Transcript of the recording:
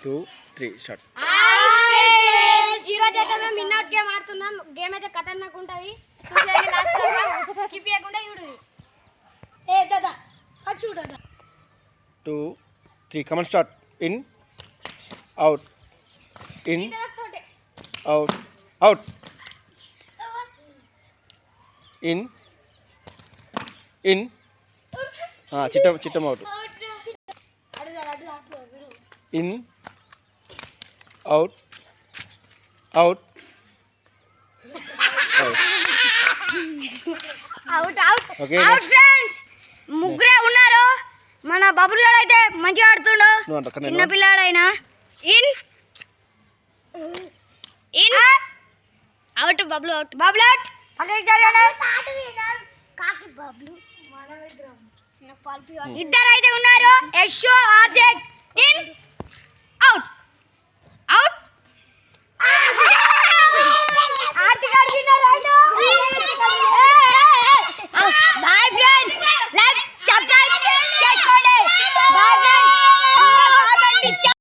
2, 3 start. ఈ రోజు అయితే మేము ఇన్అవుట్ గేమ్ ఆడుతున్నాం. గేమ్ అయితే ఖతర్నాక్ ఉంటది. చూసేయండి లాస్ట్ దాకా స్కిప్ చేయకుండా చూడండి. ఏ దాదా అటు చూడు దాదా. 2, 3 come on start. In out in out out in in చిట్టం out. In out out out out okay out friends. ముగ్గురే ఉన్నారు. మన బబుల్ గాడు అయితే మంచిగా ఆడుతుండు. చిన్న పిల్లాడైనా in in out. Bubble out. Bubble out. పక్కకి జరగండి. కాకి బబుల్ ఇద్దరు అయితే ఉన్నారు. యశో ఆర్జెక్ ఇన్